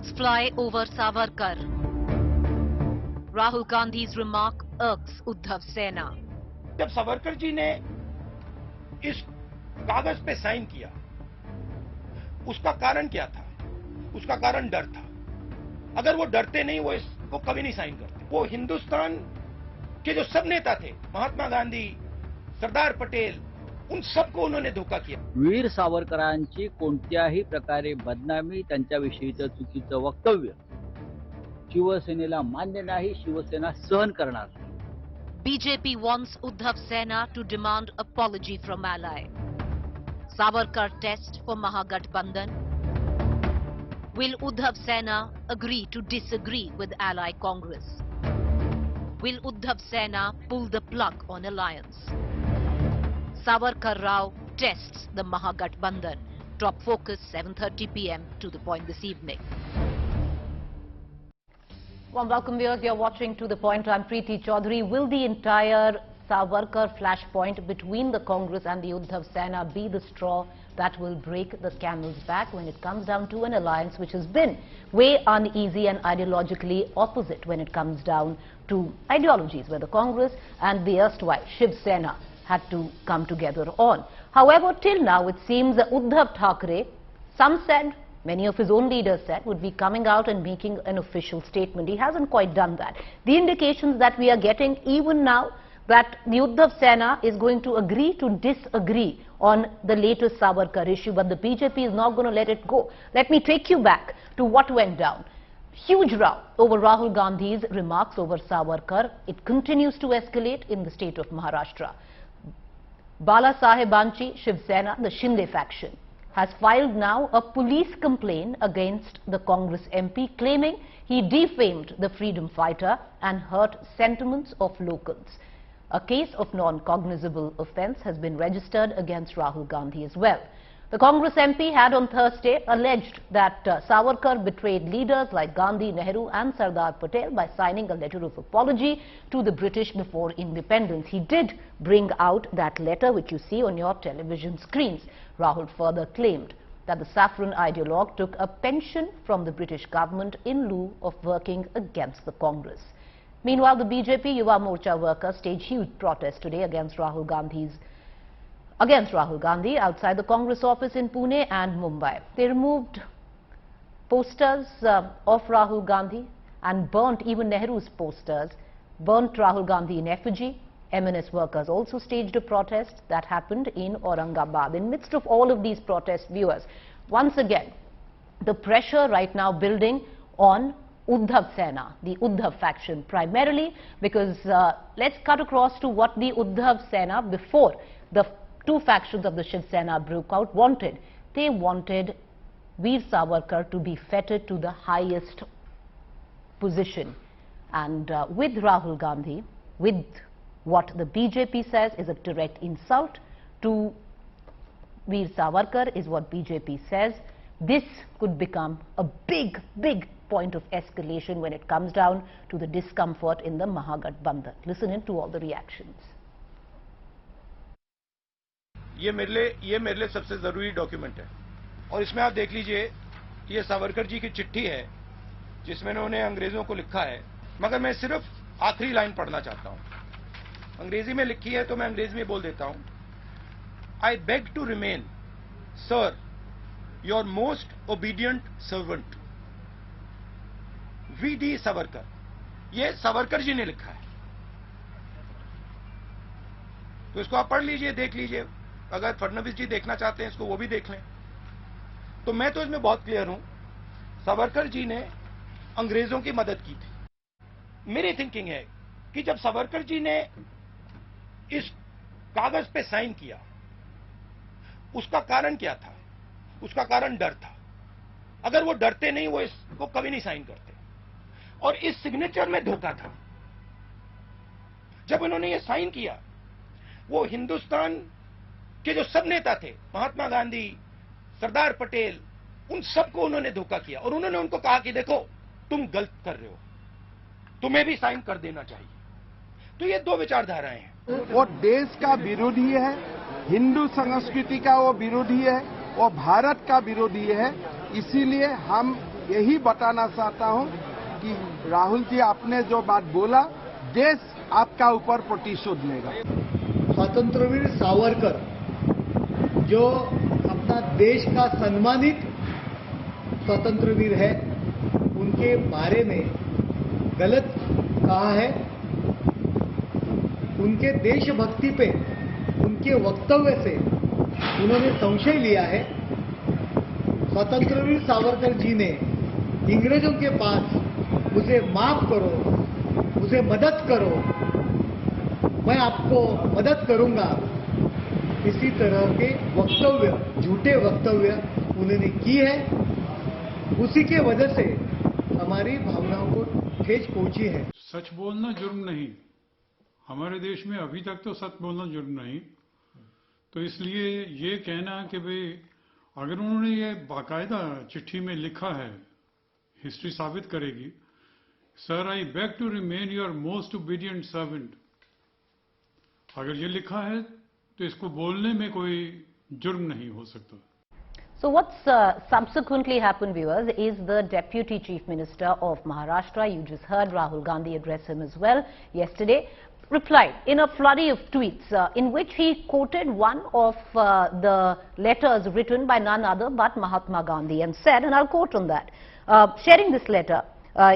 Birds fly over Savarkar. Rahul Gandhi's remark irks Uddhav Sena. जब सावरकर जी ने इस कागज पे साइन किया, उसका कारण क्या था? उसका कारण डर था। अगर वो डरते नहीं, वो कभी नहीं साइन करते। वो हिंदुस्तान के जो सब नेता थे, महात्मा गांधी, सरदार पटेल, उन सबको उन्होंने धोखा किया। वीर सावरकरांची कोणत्याही प्रकारे बदनामी, त्यांच्याविषयीचं चुकीचं वक्तव्य शिवसेनेला मान्य नाही, शिवसेना सहन करणार नाही. BJP wants Uddhav Sena to demand apology from ally. Savarkar test for Mahagathbandhan. Will Uddhav Sena agree to disagree with ally Congress? Will Uddhav Sena pull the plug on alliance? Savarkar Rao tests the Mahagathbandhan. Top focus 7:30 p.m. to the point this evening. Well, welcome viewers. You're watching To The Point. I'm Preeti Chaudhary. Will the entire Savarkar flashpoint between the Congress and the Uddhav Sena be the straw that will break the camel's back when it comes down to an alliance which has been way uneasy and ideologically opposite when it comes down to ideologies, where the Congress and the erstwhile Shiv Sena had to come together on. However, till now it seems that Uddhav Thackeray, some said, many of his own leaders said, would be coming out and making an official statement. He hasn't quite done that. The indications that we are getting even now that the Uddhav Sena is going to agree to disagree on the latest Savarkar issue, but the BJP is not going to let it go. Let me take you back to what went down. Huge row over Rahul Gandhi's remarks over Savarkar. It continues to escalate in the state of Maharashtra. Bala Saheb Banchi, Shiv Sena, the Shinde faction, has filed now a police complaint against the Congress MP, claiming he defamed the freedom fighter and hurt sentiments of locals. A case of non-cognizable offence has been registered against Rahul Gandhi as well. The Congress MP had on Thursday alleged that Savarkar betrayed leaders like Gandhi, Nehru and Sardar Patel by signing a letter of apology to the British before independence. He did bring out that letter which you see on your television screens. Rahul further claimed that the saffron ideologue took a pension from the British government in lieu of working against the Congress. Meanwhile, the BJP Yuva Morcha workers staged huge protests today against Rahul Gandhi outside the Congress office in Pune and Mumbai. They removed posters of Rahul Gandhi and burnt even Nehru's posters, burnt Rahul Gandhi in effigy. MNS workers also staged a protest that happened in Aurangabad. In midst of all of these protests, viewers, once again, the pressure right now building on Uddhav Sena, the Uddhav faction, primarily because let's cut across to what the Uddhav Sena, before the two factions of the Shiv Sena broke out, wanted. They wanted Veer Savarkar to be feted to the highest position. And with Rahul Gandhi, with what the BJP says is a direct insult to Veer Savarkar, is what BJP says, this could become a big, big point of escalation when it comes down to the discomfort in the Mahagathbandhan. Listen in to all the reactions. ये मेरे लिए सबसे जरूरी document है और इसमें आप देख लीजिए, ये सावरकर जी की चिट्ठी है जिसमें उन्होंने अंग्रेजों को लिखा है, मगर मैं सिर्फ आखिरी लाइन पढ़ना चाहता हूं. अंग्रेजी में लिखी है तो मैं अंग्रेजी में बोल देता हूं. I beg to remain sir your most obedient servant VD Savarkar. ये सावरकर जी ने लिखा है, तो इसको आप पढ़ लीजिए, देख लीजिए. अगर फडणवीस जी देखना चाहते हैं इसको, वो भी देख लें. तो मैं तो इसमें बहुत क्लियर हूं, सावरकर जी ने अंग्रेजों की मदद की थी. मेरी थिंकिंग है कि जब सावरकर जी ने इस कागज पे साइन किया, उसका कारण क्या था? उसका कारण डर था. अगर वो डरते नहीं, वो इसको कभी नहीं साइन करते. और इस सिग्नेचर में धोखा था. जब उन्होंने ये साइन किया, वो हिंदुस्तान के जो सब नेता थे, महात्मा गांधी, सरदार पटेल, उन सबको उन्होंने धोखा किया और उन्होंने उनको कहा कि देखो तुम गलत कर रहे हो, तुम्हें भी साइन कर देना चाहिए. तो ये दो विचारधाराएं हैं. वो देश का विरोधी है, हिंदू संस्कृति का वो विरोधी है, वो भारत का विरोधी है. इसीलिए हम यही बताना चाहता हूं कि राहुल जी आपने जो बात बोला, देश आपका ऊपर प्रतिशोध लेगा। स्वतंत्रवीर सावरकर जो अपना देश का सम्मानित स्वतंत्रवीर है, उनके बारे में गलत कहा है। उनके देशभक्ति पे, उनके वक्तव्य से उन्होंने संशय लिया है। स्वतंत्रवीर सावरकर जी ने अंग्रेजों के पास मुझे माफ करो, मुझे मदद करो, मैं आपको मदद करूंगा, इसी तरह के वक्तव्य, झूठे वक्तव्य उन्होंने की है। उसी के वजह से हमारी भावनाओं को ठेस पहुंची है। सच बोलना जुर्म नहीं, हमारे देश में अभी तक तो सच बोलना जुर्म नहीं। तो इसलिए ये कहना कि भाई अगर उन्होंने ये बाकायदा चिट्ठी में लिखा है, हिस्ट्री साबित करेगी, sir I beg to remain your most obedient servant, अगर ये लिखा है तो इसको बोलने में कोई जुर्म नहीं हो सकता। So what's subsequently happened, viewers, is the Deputy Chief Minister of Maharashtra, you just heard Rahul Gandhi address him as well yesterday, replied in a flurry of tweets in which he quoted one of the letters written by none other but Mahatma Gandhi and said, and I'll quote on that, sharing this letter,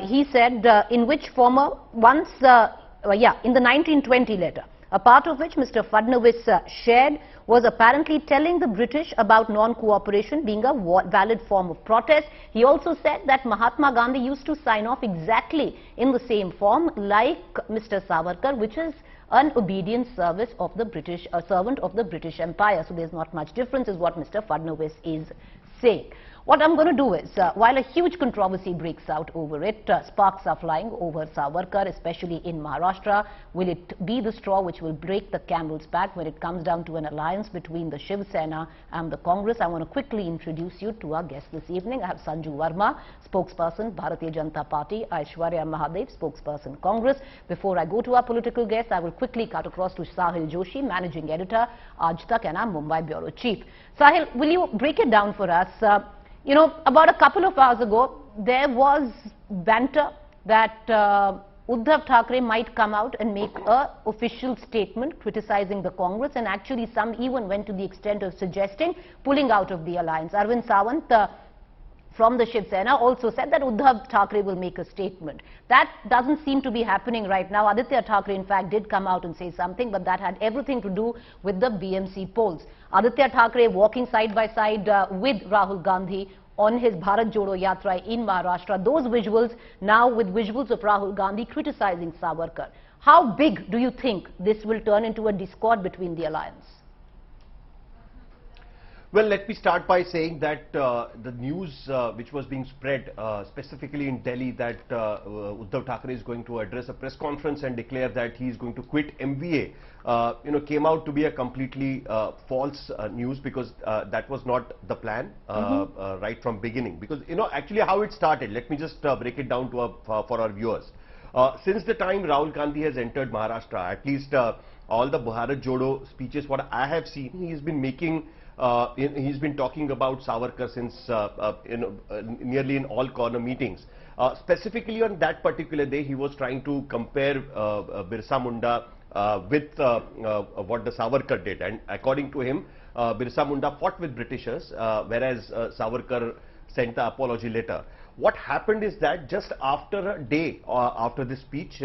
he said, in which former once, in the 1920 letter, a part of which Mr. Fadnavis shared, was apparently telling the British about non-cooperation being a valid form of protest. He also said that Mahatma Gandhi used to sign off exactly in the same form like Mr. Savarkar, which is an obedient service of the British, a servant of the British Empire. So there's not much difference is what Mr. Fadnavis is saying. What I'm going to do is, while a huge controversy breaks out over it, sparks are flying over Savarkar, especially in Maharashtra. Will it be the straw which will break the camel's back when it comes down to an alliance between the Shiv Sena and the Congress? I want to quickly introduce you to our guest this evening. I have Sanju Verma, spokesperson, Bharatiya Janata Party, Aishwarya Mahadev, spokesperson, Congress. Before I go to our political guest, I will quickly cut across to Sahil Joshi, managing editor, Aaj Tak and our Mumbai bureau chief. Sahil, will you break it down for us? You know, about a couple of hours ago, there was banter that Uddhav Thackeray might come out and make a official statement criticizing the Congress, and actually some even went to the extent of suggesting pulling out of the alliance. Arvind Sawant from the Shiv Sena also said that Uddhav Thackeray will make a statement. That doesn't seem to be happening right now. Aditya Thackeray in fact did come out and say something, but that had everything to do with the BMC polls. Aditya Thackeray walking side by side with Rahul Gandhi on his Bharat Jodo Yatra in Maharashtra. Those visuals now with visuals of Rahul Gandhi criticizing Savarkar. How big do you think this will turn into a discord between the alliance? Well, let me start by saying that the news which was being spread specifically in Delhi that Uddhav Thackeray is going to address a press conference and declare that he is going to quit MVA, came out to be a completely false news, because that was not the plan right from beginning. Because, actually how it started, let me just break it down to for our viewers. Since the time Rahul Gandhi has entered Maharashtra, at least all the Bharat Jodo speeches, what I have seen, he's been making he's been talking about Savarkar since nearly in all corner meetings. Specifically on that particular day, he was trying to compare Birsa Munda with what the Savarkar did, and according to him, Birsa Munda fought with Britishers, whereas Savarkar sent the apology letter. What happened is that just after a day after this speech,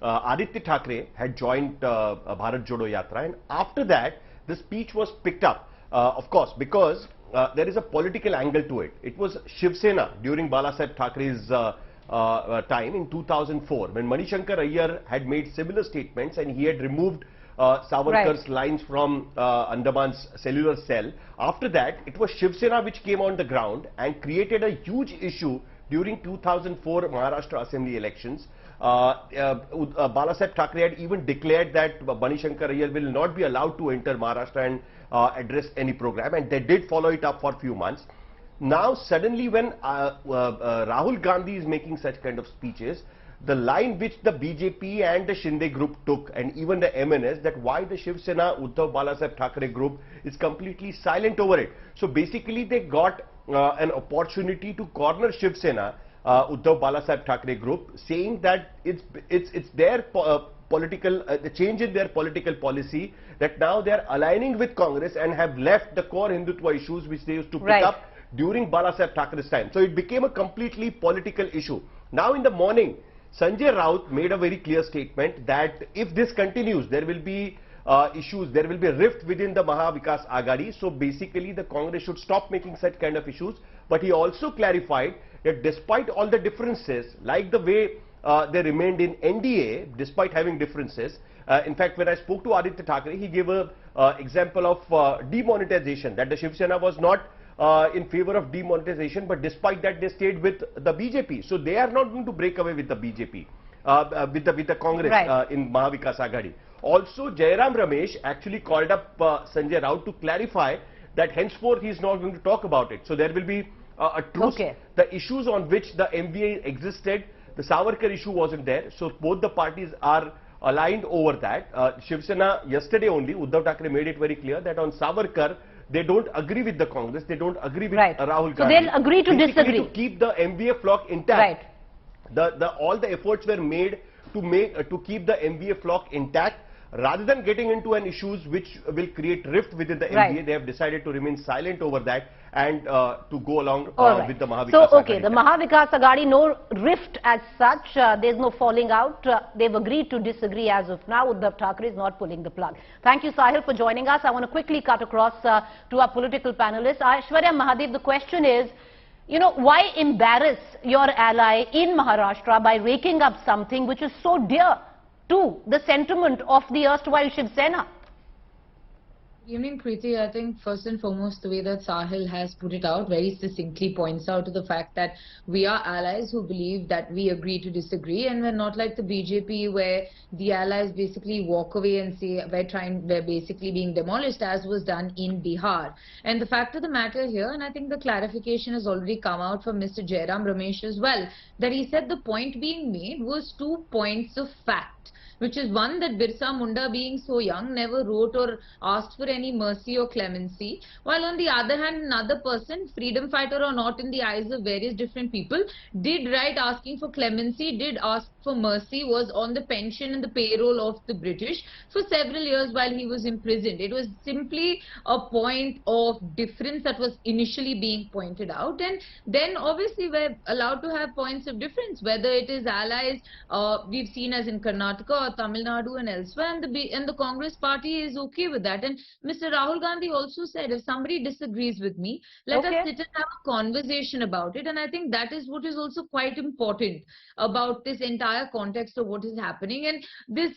Aditya Thackeray had joined Bharat Jodo Yatra, and after that the speech was picked up. Of course, because there is a political angle to it. It was Shiv Sena during Balasaheb Thakray's time in 2004, when Manishankar Iyer had made similar statements and he had removed Savarkar's lines from Andaman's cellular cell. After that, it was Shiv Sena which came on the ground and created a huge issue during 2004 Maharashtra Assembly elections. Balasaheb Thackeray had even declared that Manishankar Iyer will not be allowed to enter Maharashtra and address any program, and they did follow it up for a few months. Now suddenly when Rahul Gandhi is making such kind of speeches, the line which the BJP and the Shinde group took, and even the MNS, that why the Shiv Sena Uddhav Balasaheb Thackeray group is completely silent over it. So basically they got an opportunity to corner Shiv Sena, Uddhav Balasaheb Thackeray group, saying that it's their political the change in their political policy, that now they are aligning with Congress and have left the core Hindutva issues which they used to pick up during Balasaheb Thackeray's time. So it became a completely political issue. Now in the morning, Sanjay Raut made a very clear statement that if this continues, there will be issues, there will be a rift within the Maha Vikas Aghadi. So basically the Congress should stop making such kind of issues. But he also clarified that despite all the differences, like the way they remained in NDA, despite having differences, in fact, when I spoke to Aditya Thackeray, he gave a example of demonetization, that the Shiv Sena was not in favor of demonetization, but despite that they stayed with the BJP. So they are not going to break away with the BJP, with the Congress in Maha Vikas Aghadi. Also, Jairam Ramesh actually called up Sanjay Raut to clarify that henceforth he is not going to talk about it. So there will be a truce. The issues on which the MVA existed, the Savarkar issue wasn't there. So both the parties are aligned over that. Shiv Sena, yesterday only, Uddhav Thackeray made it very clear that on Savarkar, they don't agree with the Congress, they don't agree with Rahul Gandhi. So they'll agree to disagree. To keep the MVA flock intact. All the efforts were made to keep the MVA flock intact. Rather than getting into an issues which will create rift within the MVA, they have decided to remain silent over that and to go along with the Maha Vikas Aghadi. The Maha Vikas Aghadi, no rift as such, there's no falling out. They've agreed to disagree as of now. Uddhav Thackeray is not pulling the plug. Thank you, Sahil, for joining us. I want to quickly cut across to our political panelists. Aishwarya Mahadev, the question is, you know, why embarrass your ally in Maharashtra by raking up something which is so dear to the sentiment of the erstwhile Shiv Sena? Good evening, Preeti. I think first and foremost, the way that Sahil has put it out very succinctly points out to the fact that we are allies who believe that we agree to disagree, and we're not like the BJP where the allies basically walk away and say we're basically being demolished, as was done in Bihar. And the fact of the matter here, and I think the clarification has already come out from Mr. Jairam Ramesh as well, that he said the point being made was 2 points of fact, which is one, that Birsa Munda, being so young, never wrote or asked for any mercy or clemency, while on the other hand, another person, freedom fighter or not in the eyes of various different people, did write asking for clemency, did ask for mercy, was on the pension and the payroll of the British for several years while he was imprisoned. It was simply a point of difference that was initially being pointed out, and then obviously we're allowed to have points of difference, whether it is allies we've seen as in Karnataka or Tamil Nadu and elsewhere, and the Congress party is okay with that. And Mr. Rahul Gandhi also said, if somebody disagrees with me, let us sit and have a conversation about it. And I think that is what is also quite important about this entire context of what is happening. And this,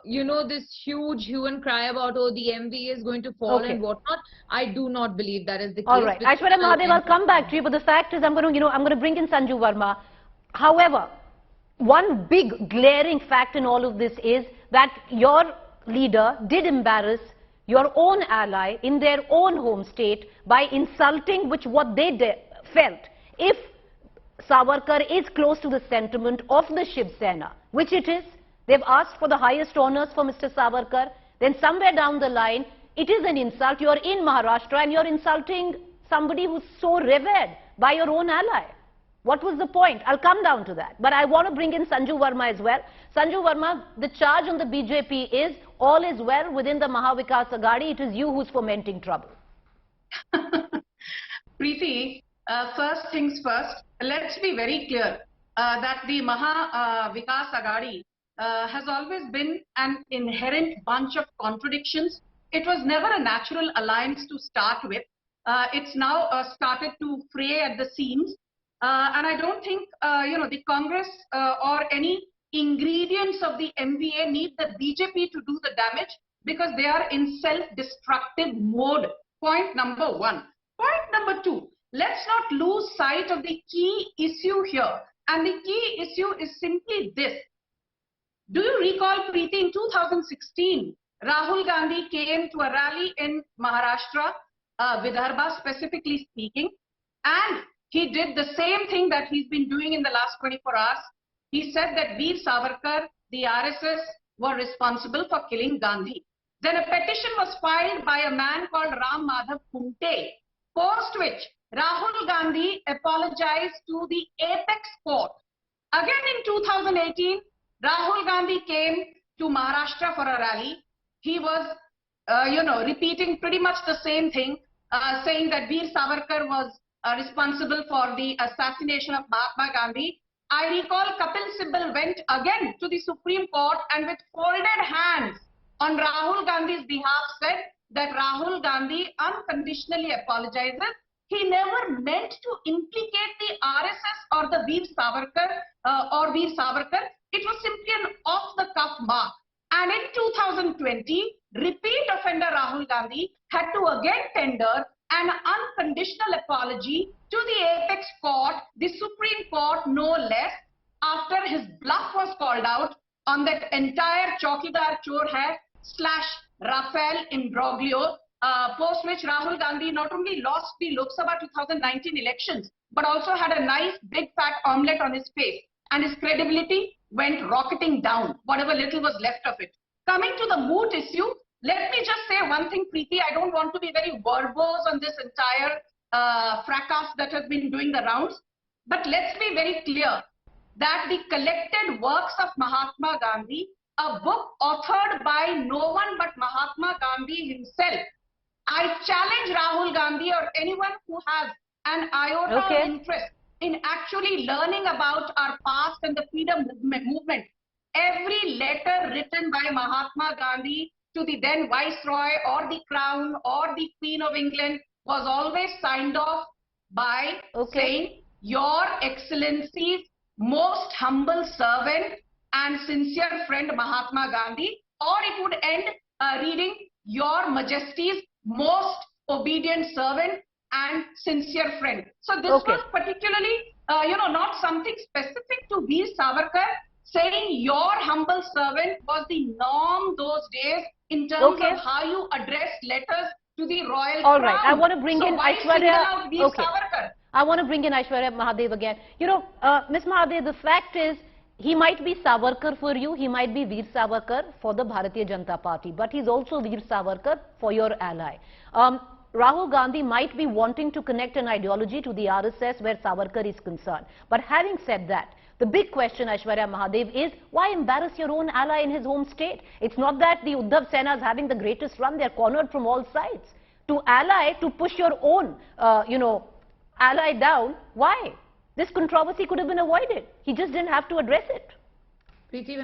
you know, this huge hue and cry about, oh, the MVA is going to fall and whatnot, I do not believe that is the case. All right, Aishwarya Mahadev, I'll come back to you, but the fact is, I'm going to bring in Sanju Verma. However, one big glaring fact in all of this is that your leader did embarrass your own ally in their own home state by insulting what they felt. If Savarkar is close to the sentiment of the Shiv Sena, which it is, they've asked for the highest honors for Mr. Savarkar, then somewhere down the line, it is an insult. You're in Maharashtra and you're insulting somebody who's so revered by your own ally. What was the point? I'll come down to that. But I want to bring in Sanju Verma as well. Sanju Verma, the charge on the BJP is all is well within the Maha Vikas Aghadi. It is you who's fomenting trouble. Preeti, first things first, let's be very clear that the Maha Vikas Aghadi has always been an inherent bunch of contradictions. It was never a natural alliance to start with. It's now started to fray at the seams. And I don't think, you know, the Congress or any ingredients of the MVA need the BJP to do the damage, because they are in self-destructive mode. Point number one. Point number two, let's not lose sight of the key issue here. And the key issue is simply this. Do you recall, Preeti, in 2016, Rahul Gandhi came to a rally in Maharashtra, Vidarbha specifically speaking, and he did the same thing that he's been doing in the last 24 hours. He said that Veer Savarkar, the RSS, were responsible for killing Gandhi. Then a petition was filed by a man called Ram Madhav Kunte, post which Rahul Gandhi apologized to the apex court. Again in 2018, Rahul Gandhi came to Maharashtra for a rally. He was, repeating pretty much the same thing, saying that Veer Savarkar was responsible for the assassination of Mahatma Gandhi. I recall Kapil Sibal went again to the Supreme Court and with folded hands on Rahul Gandhi's behalf said that Rahul Gandhi unconditionally apologizes. He never meant to implicate the RSS or the Veer Savarkar. It was simply an off-the-cuff mark. And in 2020, repeat offender Rahul Gandhi had to again tender an unconditional apology to the apex court, the Supreme Court, no less, after his bluff was called out on that entire Chaukidar Chor Hai / Rafael imbroglio, post which Rahul Gandhi not only lost the Lok Sabha 2019 elections, but also had a nice big fat omelette on his face, and his credibility went rocketing down, whatever little was left of it. Coming to the moot issue, let me just say one thing, Preeti. I don't want to be very verbose on this entire fracas that has been doing the rounds, but let's be very clear that the collected works of Mahatma Gandhi, a book authored by no one but Mahatma Gandhi himself. I challenge Rahul Gandhi or anyone who has an iota of interest in actually learning about our past and the freedom movement. Every letter written by Mahatma Gandhi to the then Viceroy or the Crown or the Queen of England was always signed off by saying, Your Excellency's most humble servant and sincere friend Mahatma Gandhi, or it would end reading Your Majesty's most obedient servant and sincere friend. So this was particularly, not something specific to Veer Savarkar. Saying your humble servant was the norm those days in terms of how you address letters to the royal crown. All right, I want to bring in Aishwarya. Savarkar? I want to bring in Aishwarya Mahadev again. Ms. Mahadev, the fact is, he might be Savarkar for you, he might be Veer Savarkar for the Bharatiya Janata Party, but he's also Veer Savarkar for your ally. Rahul Gandhi might be wanting to connect an ideology to the RSS where Savarkar is concerned. But having said that, the big question, Aishwarya Mahadev, is why embarrass your own ally in his home state? It's not that the Uddhav Sena is having the greatest run. They're cornered from all sides. To ally, to push your own, ally down, why? This controversy could have been avoided. He just didn't have to address it. Preeti,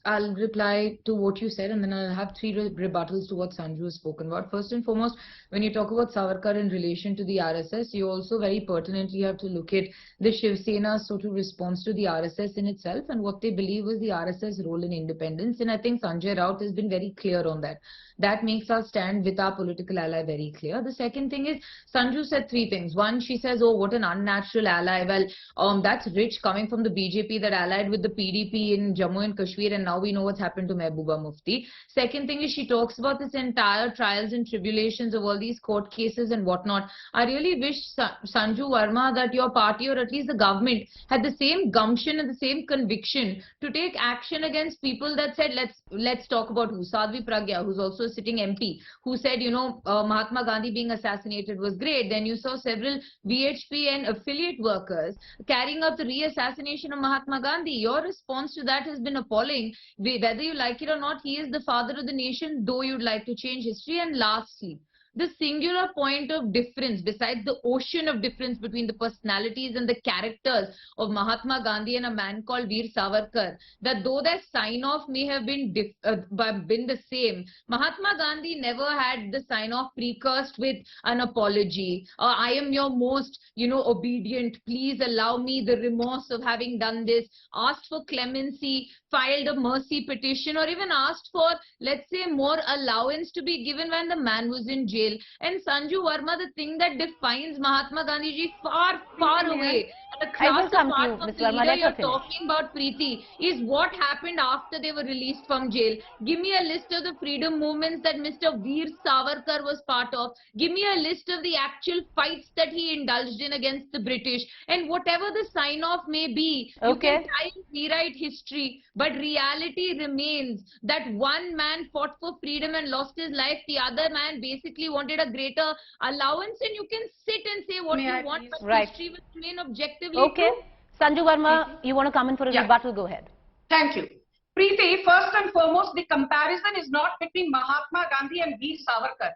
I'll reply to what you said, and then I'll have three rebuttals to what Sanju has spoken about. First and foremost, when you talk about Savarkar in relation to the RSS, you also very pertinently have to look at the Shiv Sena's sort of response to the RSS in itself and what they believe was the RSS role in independence. And I think Sanjay Raut has been very clear on that. That makes our stand with our political ally very clear. The second thing is, Sanju said three things. One, she says, oh, what an unnatural ally. Well, that's rich coming from the BJP that allied with the PDP in Jammu and Kashmir, and now we know what's happened to Mehbooba Mufti. Second thing is, she talks about this entire trials and tribulations of all these court cases and whatnot. I really wish, Sanju Verma, that your party or at least the government had the same gumption and the same conviction to take action against people that said, let's talk about who? Sadhvi Pragya, who's also a sitting MP, who said, Mahatma Gandhi being assassinated was great. Then you saw several VHP and affiliate workers carrying out the re-assassination of Mahatma Gandhi. Your response to that has been appalling. Whether you like it or not, he is the father of the nation, though you'd like to change history. And lastly, the singular point of difference, besides the ocean of difference between the personalities and the characters of Mahatma Gandhi and a man called Veer Savarkar, that though their sign-off may have been the same, Mahatma Gandhi never had the sign-off precursed with an apology. I am your most, obedient. Please allow me the remorse of having done this. Asked for clemency, filed a mercy petition, or even asked for, let's say, more allowance to be given when the man was in jail. And Sanju Verma, the thing that defines Mahatma Gandhi ji far, far away the I will class come of to you, art of Ms. the Verma. leader Let her you're finish. talking about, Preeti, is what happened after they were released from jail. Give me a list of the freedom movements that Mr. Veer Savarkar was part of. Give me a list of the actual fights that he indulged in against the British. And whatever the sign-off may be, you can Okay. try and rewrite history, but reality remains that one man fought for freedom and lost his life. The other man basically wanted a greater allowance, and you can sit and say what May I you want, please? but Right. history will remain objectively Okay. true. Sanju Verma, you want to come in for a Yeah. rebuttal? Go ahead. Thank you. Preeti, first and foremost, the comparison is not between Mahatma Gandhi and Veer Savarkar.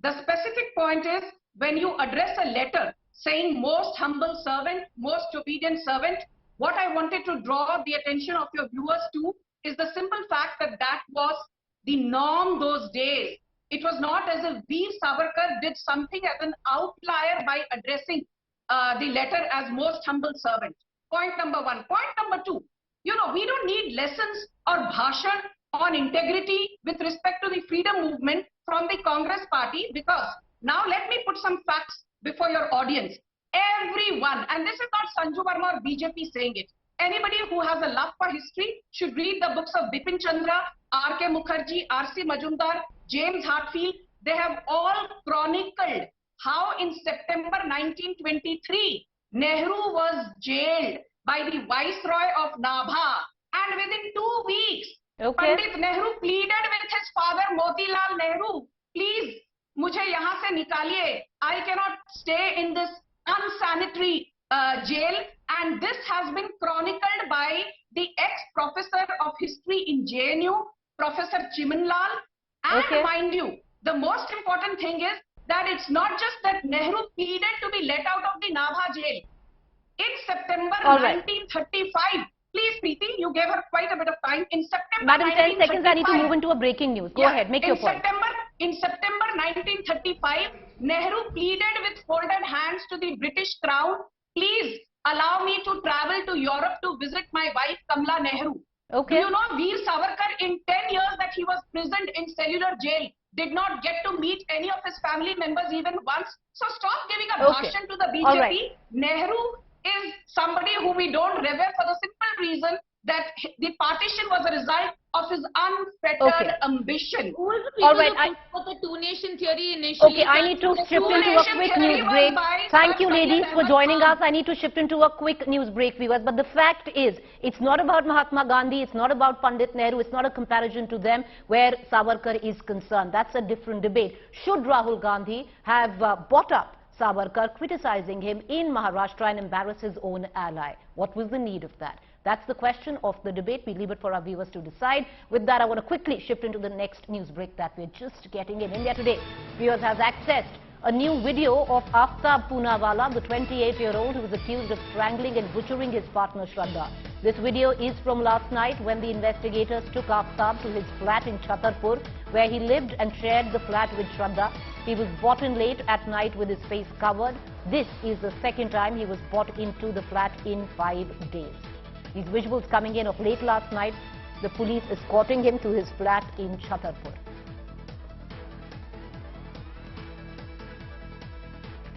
The specific point is when you address a letter saying most humble servant, most obedient servant, what I wanted to draw the attention of your viewers to is the simple fact that that was the norm those days. It was not as if Veer Savarkar did something as an outlier by addressing the letter as most humble servant. Point number one. Point number two, you know, we don't need lessons or bhashan on integrity with respect to the freedom movement from the Congress party, because now let me put some facts before your audience. Everyone, and this is not Sanju Verma or BJP saying it, anybody who has a love for history should read the books of Bipin Chandra, R.K. Mukherjee, R.C. Majumdar, James Hartfield. They have all chronicled how in September 1923, Nehru was jailed by the Viceroy of Nabha, and within 2 weeks, Okay. Pandit Nehru pleaded with his father Motilal Nehru, please, mujhe yahan se nikaliye. I cannot stay in this unsanitary jail. And this has been chronicled by the ex-professor of history in JNU, Professor Chimanlal. And Okay. mind you, the most important thing is that it's not just that Nehru pleaded to be let out of the Nabha jail. In September All right. 1935, please Preeti, you gave her quite a bit of time. In September Madam, 10 seconds, I need to 1935, move into a breaking news. Go yeah, ahead, make your point. In September 1935, Nehru pleaded with folded hands to the British Crown, please allow me to travel to Europe to visit my wife Kamala Nehru. Okay. Do you know Veer Savarkar, in 10 years that he was imprisoned in cellular jail, did not get to meet any of his family members even once? So stop giving a Okay. bhashan to the BJP. All right. Nehru is somebody who we don't revere for the simple reason that the partition was a result of his unfettered Okay. ambition. Who is the All people right, who put the two-nation theory initially? Okay, I need to The shift into a two-nation quick theory news was break. by Thank Sir you, Syed ladies, for Ahmad joining Khan. us. I need to shift into a quick news break, viewers. But the fact is, it's not about Mahatma Gandhi, it's not about Pandit Nehru, it's not a comparison to them where Savarkar is concerned. That's a different debate. Should Rahul Gandhi have bought up Savarkar, criticizing him in Maharashtra and embarrass his own ally? What was the need of that? That's the question of the debate. We leave it for our viewers to decide. With that, I want to quickly shift into the next news break that we're just getting in. India Today, viewers, has accessed a new video of Aftab Punawala, the 28-year-old who was accused of strangling and butchering his partner Sardar. This video is from last night when the investigators took Aftab to his flat in Chhatarpur, where he lived and shared the flat with Sardar. He was brought in late at night with his face covered. This is the second time he was brought into the flat in 5 days. These visuals coming in of late last night, the police escorting him to his flat in Chhatarpur.